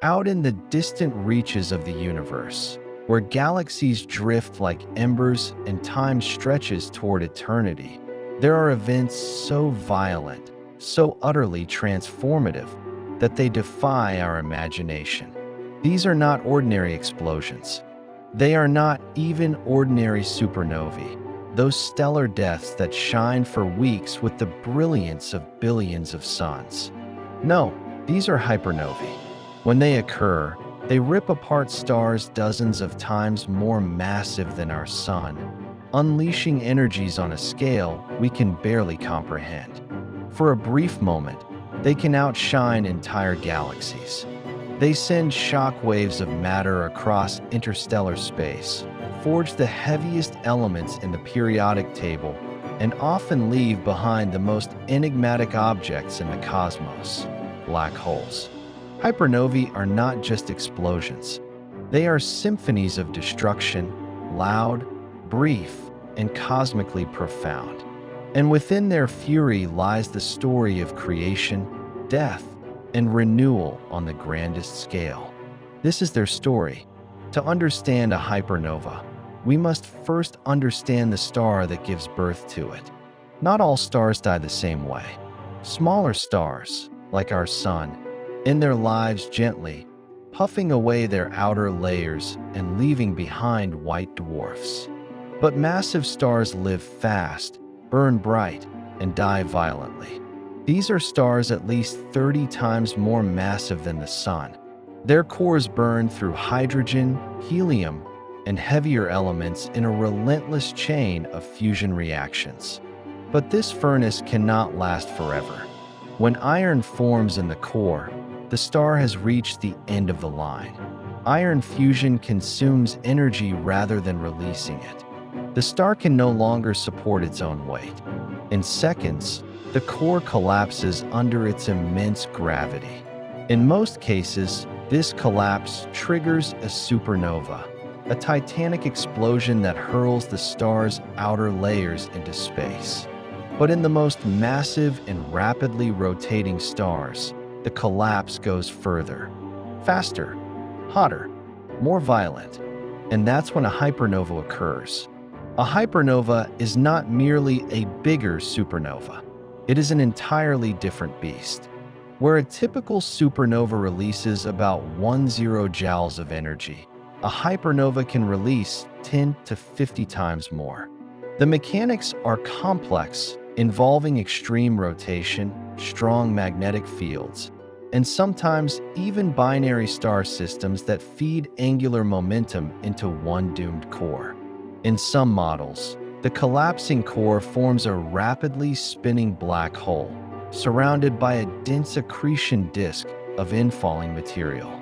Out in the distant reaches of the universe, where galaxies drift like embers and time stretches toward eternity, there are events so violent, so utterly transformative, that they defy our imagination. These are not ordinary explosions. They are not even ordinary supernovae, those stellar deaths that shine for weeks with the brilliance of billions of suns. No, these are hypernovae. When they occur, they rip apart stars dozens of times more massive than our sun, unleashing energies on a scale we can barely comprehend. For a brief moment, they can outshine entire galaxies. They send shock waves of matter across interstellar space, forge the heaviest elements in the periodic table, and often leave behind the most enigmatic objects in the cosmos: black holes. Hypernovae are not just explosions. They are symphonies of destruction, loud, brief, and cosmically profound. And within their fury lies the story of creation, death, and renewal on the grandest scale. This is their story. To understand a hypernova, we must first understand the star that gives birth to it. Not all stars die the same way. Smaller stars, like our sun, end their lives gently, puffing away their outer layers and leaving behind white dwarfs. But massive stars live fast, burn bright, and die violently. These are stars at least 30 times more massive than the sun. Their cores burn through hydrogen, helium, and heavier elements in a relentless chain of fusion reactions. But this furnace cannot last forever. When iron forms in the core, the star has reached the end of the line. Iron fusion consumes energy rather than releasing it. The star can no longer support its own weight. In seconds, the core collapses under its immense gravity. In most cases, this collapse triggers a supernova, a titanic explosion that hurls the star's outer layers into space. But in the most massive and rapidly rotating stars, the collapse goes further, faster, hotter, more violent, and that's when a hypernova occurs. A hypernova is not merely a bigger supernova. It is an entirely different beast. Where a typical supernova releases about 10 joules of energy, a hypernova can release 10 to 50 times more. The mechanics are complex, involving extreme rotation, strong magnetic fields, and sometimes even binary star systems that feed angular momentum into one doomed core. In some models, the collapsing core forms a rapidly spinning black hole, surrounded by a dense accretion disk of infalling material.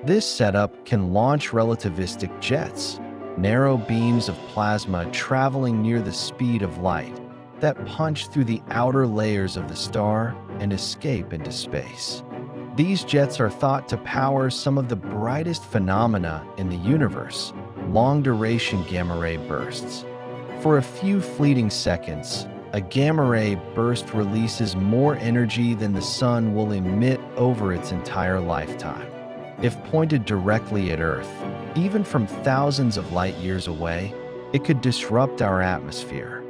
This setup can launch relativistic jets, narrow beams of plasma traveling near the speed of light, that punch through the outer layers of the star and escape into space. These jets are thought to power some of the brightest phenomena in the universe, long-duration gamma-ray bursts. For a few fleeting seconds, a gamma-ray burst releases more energy than the sun will emit over its entire lifetime. If pointed directly at Earth, even from thousands of light years away, it could disrupt our atmosphere.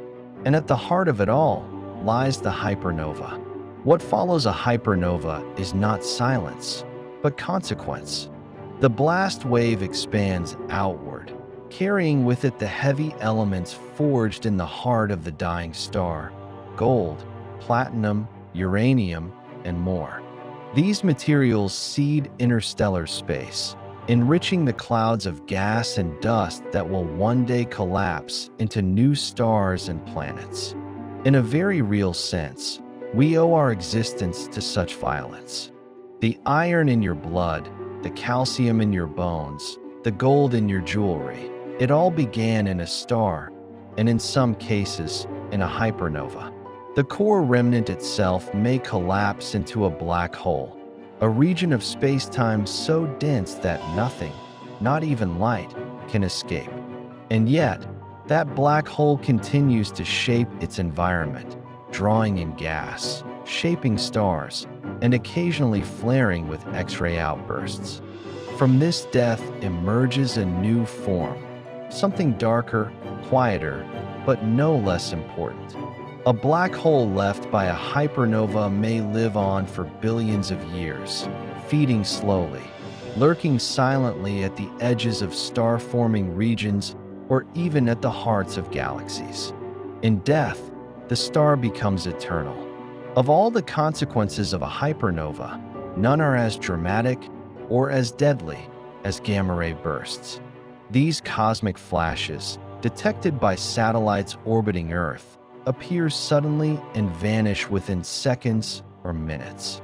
And at the heart of it all lies the hypernova. What follows a hypernova is not silence, but consequence. The blast wave expands outward, carrying with it the heavy elements forged in the heart of the dying star: gold, platinum, uranium, and more. These materials seed interstellar space, enriching the clouds of gas and dust that will one day collapse into new stars and planets. In a very real sense, we owe our existence to such violence. The iron in your blood, the calcium in your bones, the gold in your jewelry, it all began in a star, and in some cases, in a hypernova. The core remnant itself may collapse into a black hole, a region of space-time so dense that nothing, not even light, can escape. And yet, that black hole continues to shape its environment, drawing in gas, shaping stars, and occasionally flaring with X-ray outbursts. From this death emerges a new form, something darker, quieter, but no less important. A black hole left by a hypernova may live on for billions of years, feeding slowly, lurking silently at the edges of star-forming regions or even at the hearts of galaxies. In death, the star becomes eternal. Of all the consequences of a hypernova, none are as dramatic or as deadly as gamma-ray bursts. These cosmic flashes, detected by satellites orbiting Earth, appear suddenly and vanish within seconds or minutes.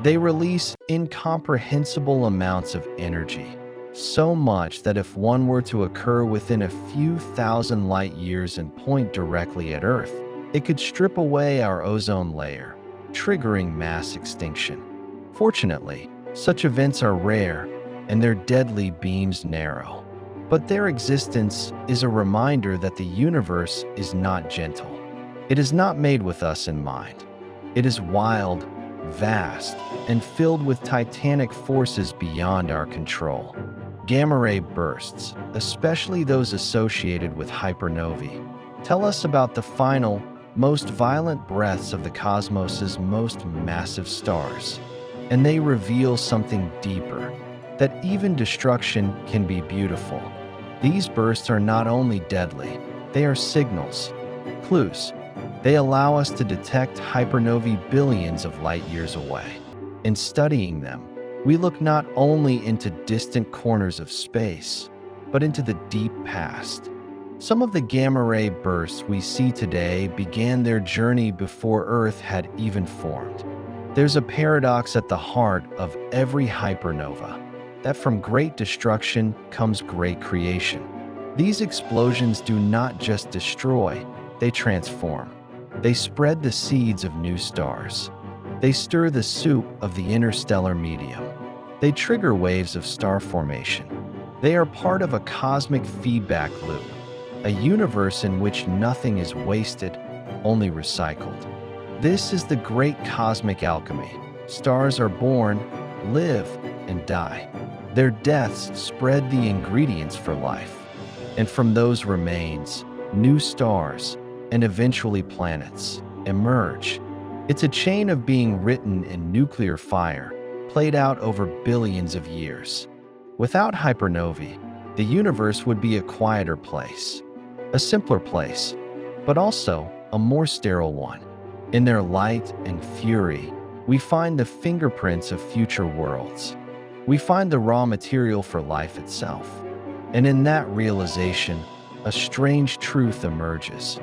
They release incomprehensible amounts of energy, so much that if one were to occur within a few thousand light years and point directly at Earth, it could strip away our ozone layer, triggering mass extinction. Fortunately, such events are rare and their deadly beams narrow. But their existence is a reminder that the universe is not gentle. It is not made with us in mind. It is wild, vast, and filled with titanic forces beyond our control. Gamma-ray bursts, especially those associated with hypernovae, tell us about the final, most violent breaths of the cosmos's most massive stars. And they reveal something deeper, that even destruction can be beautiful. These bursts are not only deadly, they are signals, clues. They allow us to detect hypernovae billions of light years away. In studying them, we look not only into distant corners of space, but into the deep past. Some of the gamma-ray bursts we see today began their journey before Earth had even formed. There's a paradox at the heart of every hypernova, that from great destruction comes great creation. These explosions do not just destroy, they transform. They spread the seeds of new stars. They stir the soup of the interstellar medium. They trigger waves of star formation. They are part of a cosmic feedback loop, a universe in which nothing is wasted, only recycled. This is the great cosmic alchemy. Stars are born, live, and die. Their deaths spread the ingredients for life. And from those remains, new stars, and eventually planets, emerge. It's a chain of being written in nuclear fire, played out over billions of years. Without hypernovae, the universe would be a quieter place, a simpler place, but also a more sterile one. In their light and fury, we find the fingerprints of future worlds. We find the raw material for life itself. And in that realization, a strange truth emerges.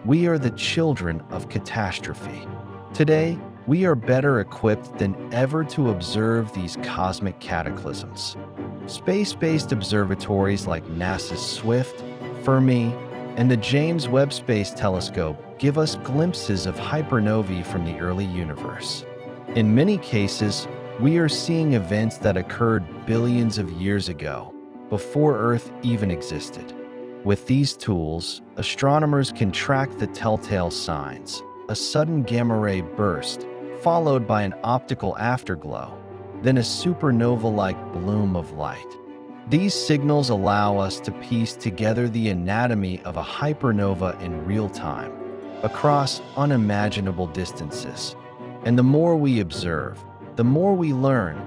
We are the children of catastrophe. Today, we are better equipped than ever to observe these cosmic cataclysms. Space-based observatories like NASA's Swift, Fermi, and the James Webb Space Telescope give us glimpses of hypernovae from the early universe. In many cases, we are seeing events that occurred billions of years ago, before Earth even existed. With these tools, astronomers can track the telltale signs: a sudden gamma-ray burst, followed by an optical afterglow, then a supernova-like bloom of light. These signals allow us to piece together the anatomy of a hypernova in real time, across unimaginable distances. And the more we observe, the more we learn,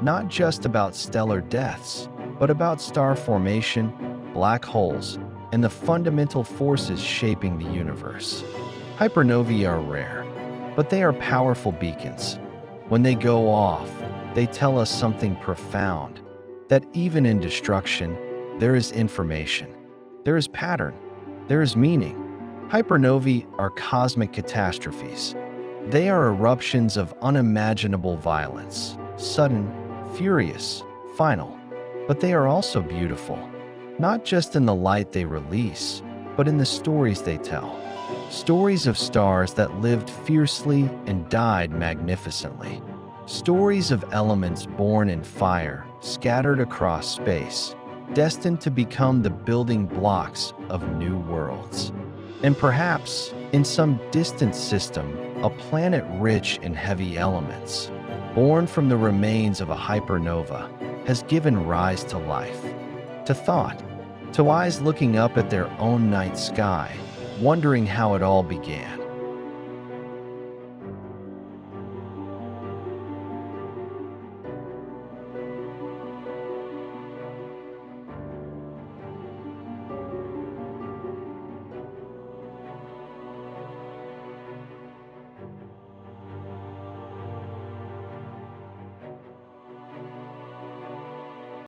not just about stellar deaths, but about star formation, black holes, and the fundamental forces shaping the universe. Hypernovae are rare, but they are powerful beacons. When they go off, they tell us something profound, that even in destruction, there is information, there is pattern, there is meaning. Hypernovae are cosmic catastrophes. They are eruptions of unimaginable violence, sudden, furious, final. But they are also beautiful, not just in the light they release, but in the stories they tell. Stories of stars that lived fiercely and died magnificently. Stories of elements born in fire, scattered across space, destined to become the building blocks of new worlds. And perhaps, in some distant system, a planet rich in heavy elements, born from the remains of a hypernova, has given rise to life, to thought, to eyes looking up at their own night sky, wondering how it all began.